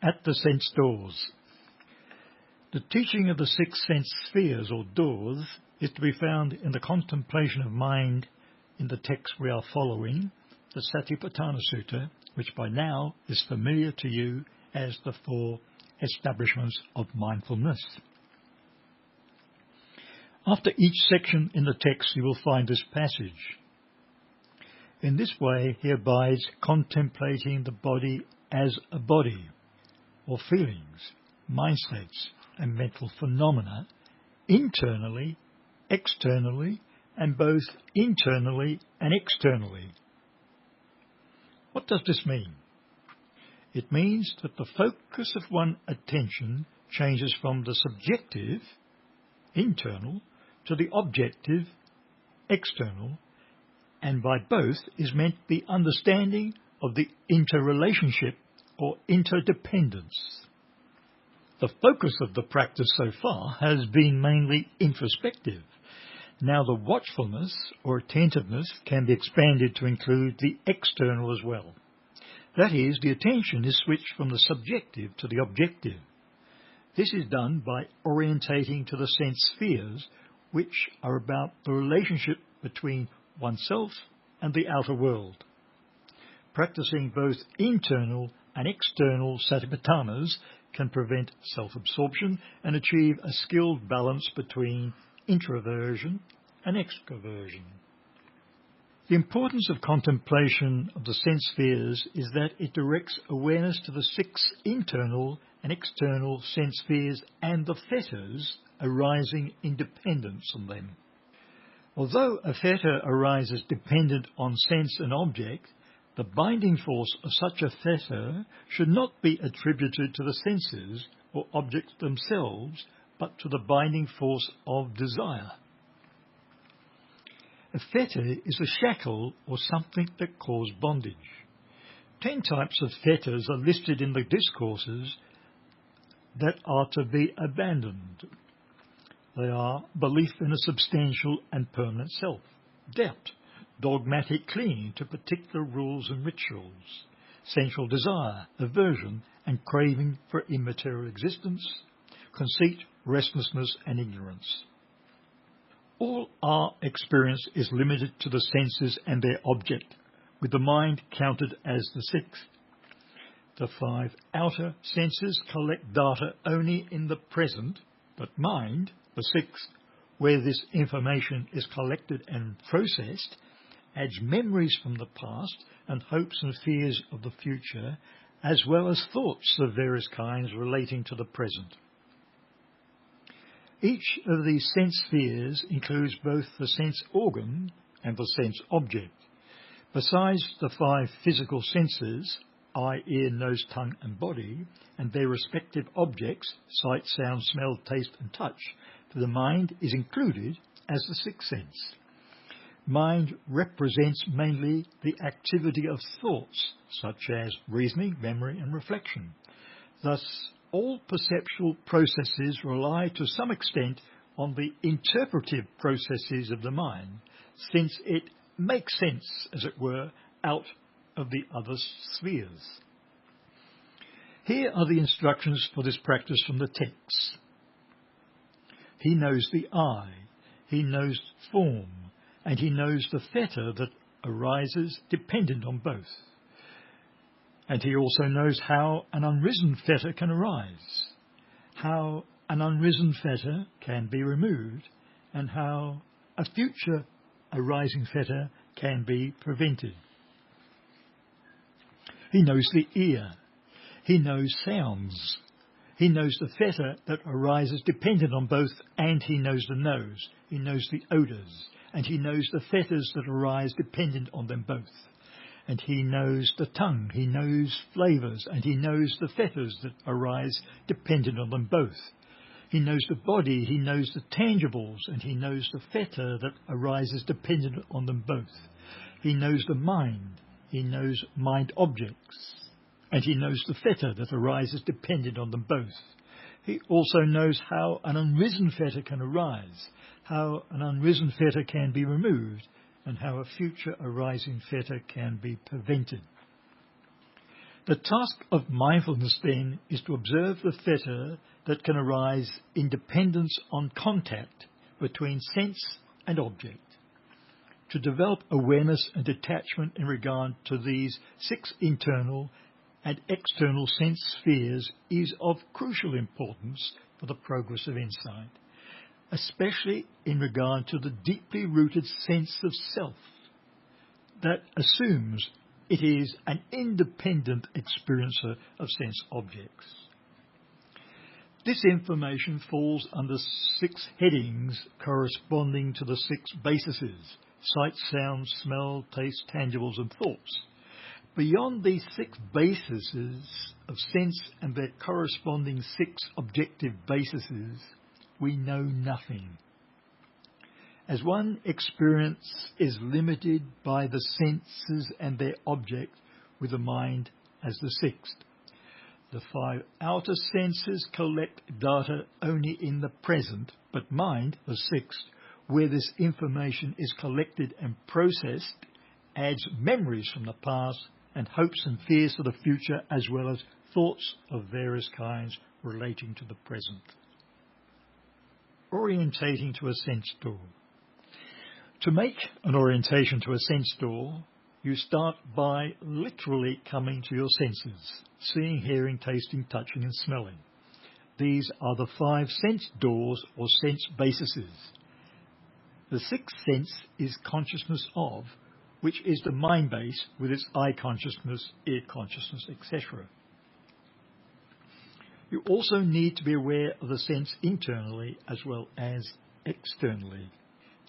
At the sense doors. The teaching of the six sense spheres or doors is to be found in the contemplation of mind in the text we are following, the Satipatthana Sutta, which by now is familiar to you as the four establishments of mindfulness. After each section in the text you will find this passage. In this way he abides contemplating the body as a body, or feelings, mind states and mental phenomena, internally, externally, and both internally and externally. What does this mean? It means that the focus of one's attention changes from the subjective, internal, to the objective, external, and by both is meant the understanding of the interrelationship or interdependence. The focus of the practice so far has been mainly introspective. Now the watchfulness or attentiveness can be expanded to include the external as well. That is, the attention is switched from the subjective to the objective. This is done by orientating to the sense spheres, which are about the relationship between oneself and the outer world. Practicing both internal and external satipatthanas can prevent self-absorption and achieve a skilled balance between introversion and extroversion. The importance of contemplation of the sense spheres is that it directs awareness to the six internal and external sense spheres and the fetters arising in dependence on them. Although a fetter arises dependent on sense and object, the binding force of such a fetter should not be attributed to the senses or objects themselves, but to the binding force of desire. A fetter is a shackle or something that causes bondage. 10 types of fetters are listed in the discourses that are to be abandoned. They are belief in a substantial and permanent self, doubt, dogmatic clinging to particular rules and rituals, sensual desire, aversion and craving for immaterial existence, conceit, restlessness and ignorance. All our experience is limited to the senses and their object, with the mind counted as the sixth. The 5 outer senses collect data only in the present, but mind, the sixth, where this information is collected and processed, adds memories from the past and hopes and fears of the future, as well as thoughts of various kinds relating to the present. Each of these sense spheres includes both the sense organ and the sense object. Besides the 5 physical senses, eye, ear, nose, tongue and body, and their respective objects, sight, sound, smell, taste and touch, the mind is included as the sixth sense. Mind represents mainly the activity of thoughts, such as reasoning, memory and reflection. Thus, all perceptual processes rely to some extent on the interpretive processes of the mind, since it makes sense, as it were, out of the other spheres. Here are the instructions for this practice from the text. He knows the eye, he knows form, and he knows the fetter that arises dependent on both. And he also knows how an unrisen fetter can arise, how an unrisen fetter can be removed, and how a future arising fetter can be prevented. He knows the ear, he knows sounds, he knows the fetter that arises dependent on both, and he knows the nose, he knows the odours, and he knows the fetters that arise dependent on them both. And he knows the tongue, he knows flavours, and he knows the fetters that arise dependent on them both. He knows the body, he knows the tangibles, and he knows the fetter that arises dependent on them both. He knows the mind, he knows mind objects, and he knows the fetter that arises dependent on them both. He also knows how an unrisen fetter can arise, how an unrisen fetter can be removed, and how a future arising fetter can be prevented. The task of mindfulness then is to observe the theta that can arise in dependence on contact between sense and object. To develop awareness and detachment in regard to these 6 internal and external sense spheres is of crucial importance for the progress of insight, especially in regard to the deeply rooted sense of self that assumes it is an independent experiencer of sense objects. This information falls under 6 headings corresponding to the 6 bases: sight, sound, smell, taste, tangibles and thoughts. Beyond these 6 bases of sense and their corresponding 6 objective bases, we know nothing. As one experience is limited by the senses and their object, with the mind as the 6th. The 5 outer senses collect data only in the present, but mind, the 6th, where this information is collected and processed, adds memories from the past and hopes and fears for the future, as well as thoughts of various kinds relating to the present. Orientating to a sense door. To make an orientation to a sense door, you start by literally coming to your senses: seeing, hearing, tasting, touching and smelling. These are the 5 sense doors or sense bases. The 6th sense is consciousness of, which is the mind base with its eye consciousness, ear consciousness, etc. You also need to be aware of the sense internally as well as externally.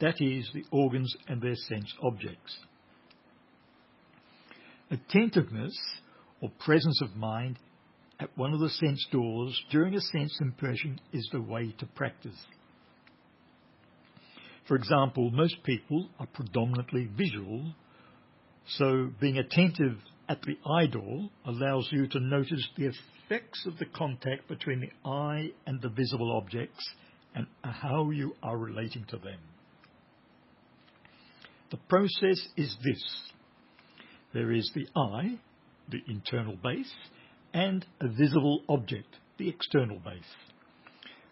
That is, the organs and their sense objects. Attentiveness or presence of mind at one of the sense doors during a sense impression is the way to practice. For example, most people are predominantly visual, so being attentive at the eye door allows you to notice the effects of the contact between the eye and the visible objects and how you are relating to them. The process is this. There is the eye, the internal base, and a visible object, the external base.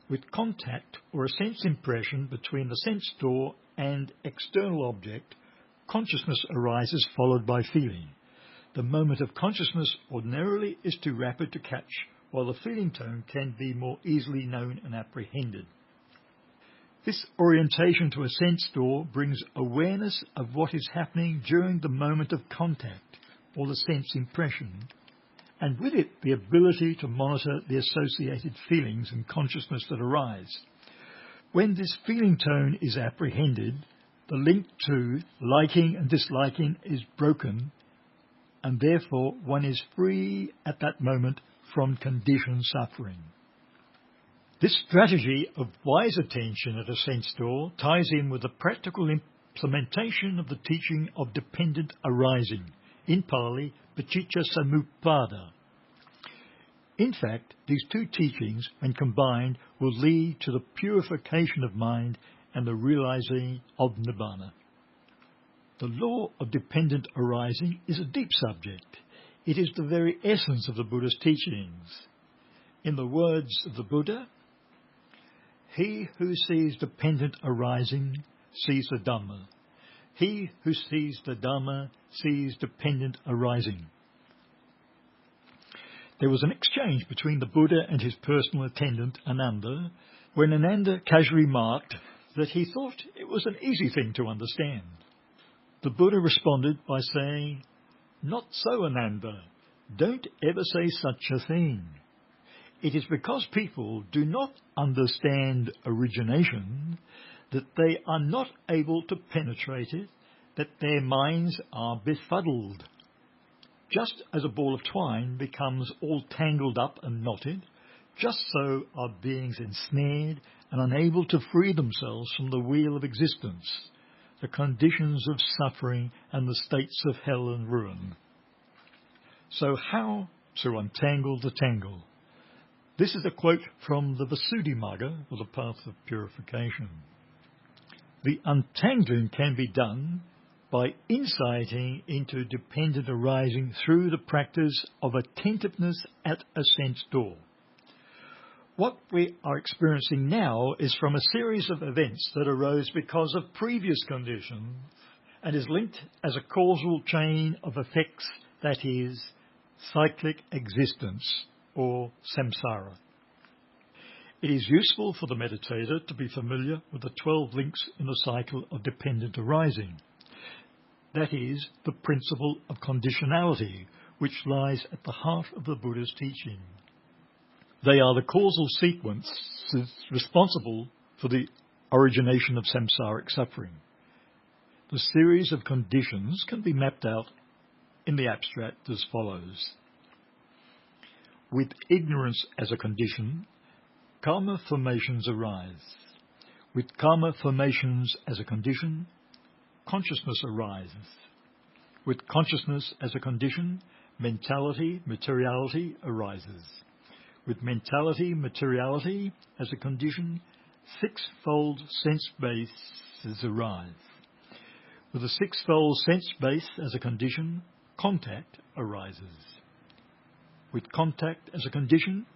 With contact or a sense impression between the sense door and external object, consciousness arises followed by feeling. The moment of consciousness ordinarily is too rapid to catch, while the feeling tone can be more easily known and apprehended. This orientation to a sense door brings awareness of what is happening during the moment of contact or the sense impression, and with it the ability to monitor the associated feelings and consciousness that arise. When this feeling tone is apprehended, the link to liking and disliking is broken, and therefore one is free at that moment from conditioned suffering. This strategy of wise attention at a sense door ties in with the practical implementation of the teaching of dependent arising, in Pali, Paticca Samuppada. In fact, these 2 teachings, when combined, will lead to the purification of mind and the realizing of Nibbana. The law of dependent arising is a deep subject. It is the very essence of the Buddha's teachings. In the words of the Buddha, he who sees dependent arising sees the Dhamma. He who sees the Dhamma sees dependent arising. There was an exchange between the Buddha and his personal attendant, Ananda, when Ananda casually remarked that he thought it was an easy thing to understand. The Buddha responded by saying, "Not so, Ananda. Don't ever say such a thing. It is because people do not understand origination that they are not able to penetrate it, that their minds are befuddled. Just as a ball of twine becomes all tangled up and knotted, just so are beings ensnared and unable to free themselves from the wheel of existence, the conditions of suffering and the states of hell and ruin." So how to untangle the tangle? This is a quote from the Visuddhimagga, or the Path of Purification. The untangling can be done by insighting into dependent arising through the practice of attentiveness at a sense door. What we are experiencing now is from a series of events that arose because of previous conditions and is linked as a causal chain of effects, that is, cyclic existence or samsara. It is useful for the meditator to be familiar with the 12 links in the cycle of dependent arising. That is, the principle of conditionality, which lies at the heart of the Buddha's teaching. They are the causal sequences responsible for the origination of samsaric suffering. The series of conditions can be mapped out in the abstract as follows. With ignorance as a condition, karma formations arise. With karma formations as a condition, consciousness arises. With consciousness as a condition, mentality, materiality arises. With mentality, materiality as a condition, sixfold sense bases arise. With a sixfold sense base as a condition, contact arises. With contact as a condition,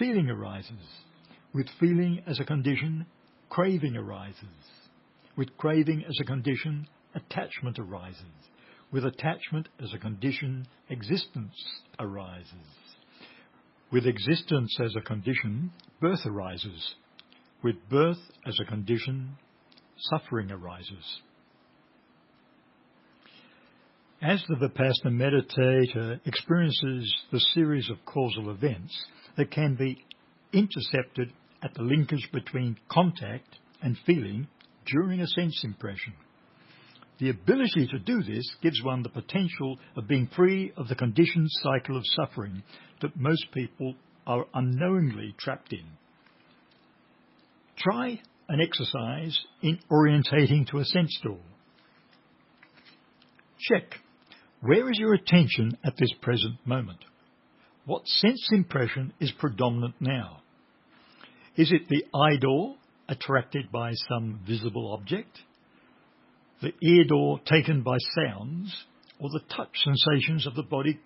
feeling arises. With feeling as a condition, craving arises. With craving as a condition, attachment arises. With attachment as a condition, existence arises. With existence as a condition, birth arises. With birth as a condition, suffering arises. As the Vipassana meditator experiences the series of causal events that can be intercepted at the linkage between contact and feeling during a sense impression. The ability to do this gives one the potential of being free of the conditioned cycle of suffering that most people are unknowingly trapped in. Try an exercise in orientating to a sense door. Check. Where is your attention at this present moment? What sense impression is predominant now? Is it the eye door attracted by some visible object, the ear door taken by sounds, or the touch sensations of the body's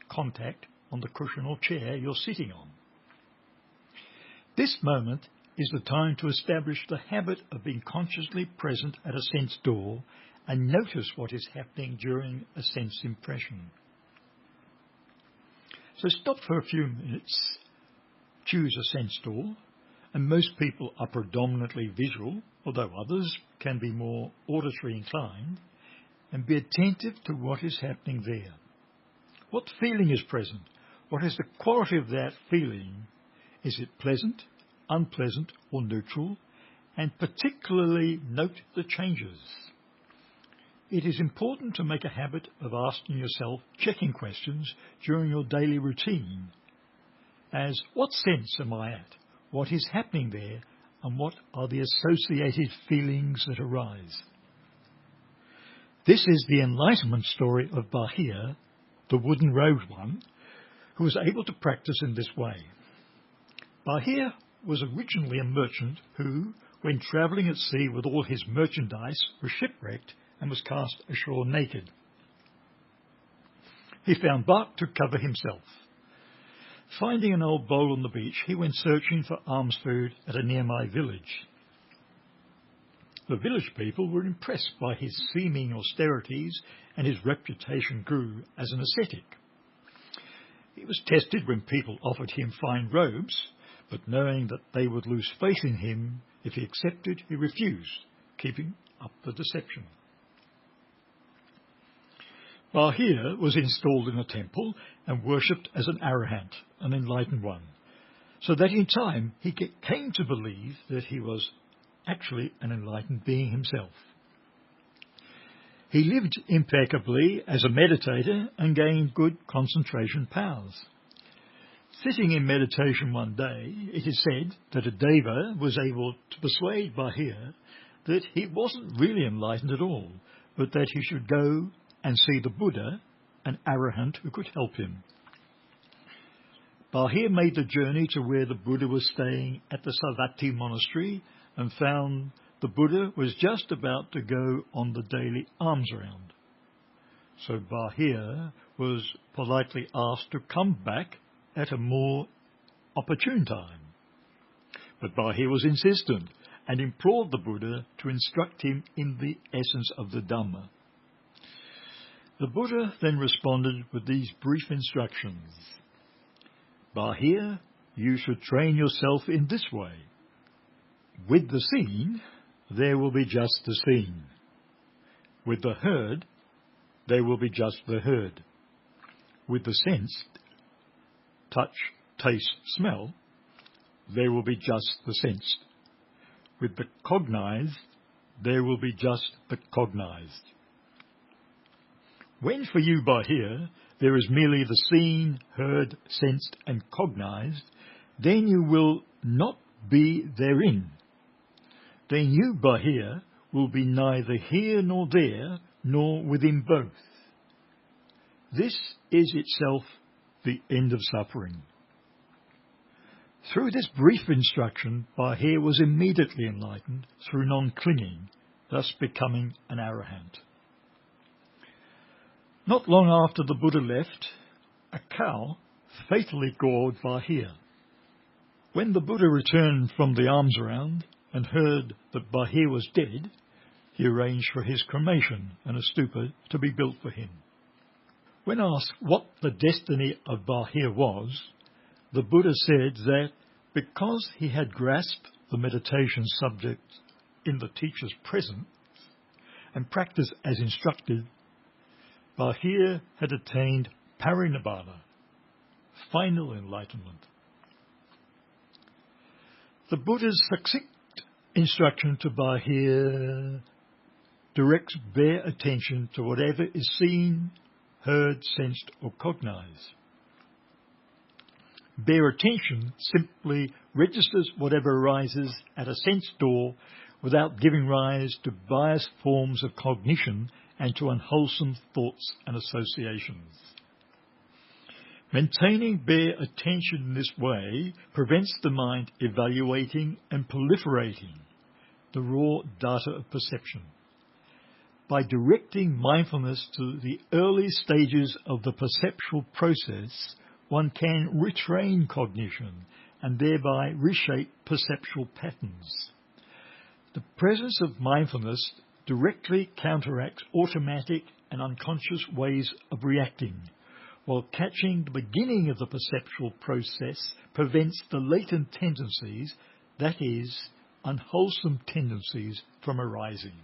contact on the cushion or chair you're sitting on? This moment is the time to establish the habit of being consciously present at a sense door and notice what is happening during a sense impression. So stop for a few minutes, choose a sense door, and most people are predominantly visual, although others can be more auditory inclined, and be attentive to what is happening there. What feeling is present? What is the quality of that feeling? Is it pleasant, unpleasant, or neutral? And particularly note the changes. It is important to make a habit of asking yourself checking questions during your daily routine, as what sense am I at? What is happening there? And what are the associated feelings that arise? This is the enlightenment story of Bahia, the wooden-robed one, who was able to practice in this way. Bahia was originally a merchant who, when travelling at sea with all his merchandise, was shipwrecked and was cast ashore naked. He found bark to cover himself. Finding an old bowl on the beach, he went searching for alms food at a nearby village. The village people were impressed by his seeming austerities, and his reputation grew as an ascetic. He was tested when people offered him fine robes, but knowing that they would lose faith in him if he accepted, he refused, keeping up the deception. Bahia was installed in a temple and worshipped as an arahant, an enlightened one, so that in time he came to believe that he was actually an enlightened being himself. He lived impeccably as a meditator and gained good concentration powers. Sitting in meditation one day, it is said that a deva was able to persuade Bahia that he wasn't really enlightened at all, but that he should go and see the Buddha, an arahant who could help him. Bahia made the journey to where the Buddha was staying at the Savatthi monastery and found the Buddha was just about to go on the daily alms round. So Bahir was politely asked to come back at a more opportune time. But Bahir was insistent and implored the Buddha to instruct him in the essence of the Dhamma. The Buddha then responded with these brief instructions. Bahir, you should train yourself in this way. With the seen, there will be just the seen. With the heard, there will be just the heard. With the sensed, touch, taste, smell, there will be just the sensed. With the cognized, there will be just the cognized. When for you, Bahir, there is merely the seen, heard, sensed and cognized, then you will not be therein. Then you, Bahir, will be neither here nor there, nor within both. This is itself the end of suffering. Through this brief instruction, Bahir was immediately enlightened through non-clinging, thus becoming an arahant. Not long after the Buddha left, a cow fatally gored Bahir. When the Buddha returned from the alms round and heard that Bahir was dead, he arranged for his cremation and a stupa to be built for him. When asked what the destiny of Bahir was, the Buddha said that because he had grasped the meditation subject in the teacher's presence and practiced as instructed, Bahir had attained parinibbana, final enlightenment. The Buddha's succinct instruction to Bahir directs bare attention to whatever is seen, heard, sensed or cognized. Bare attention simply registers whatever arises at a sense door without giving rise to biased forms of cognition and to unwholesome thoughts and associations. Maintaining bare attention in this way prevents the mind evaluating and proliferating the raw data of perception. By directing mindfulness to the early stages of the perceptual process, one can retrain cognition and thereby reshape perceptual patterns. The presence of mindfulness directly counteracts automatic and unconscious ways of reacting, while catching the beginning of the perceptual process prevents the latent tendencies, that is, unwholesome tendencies, from arising.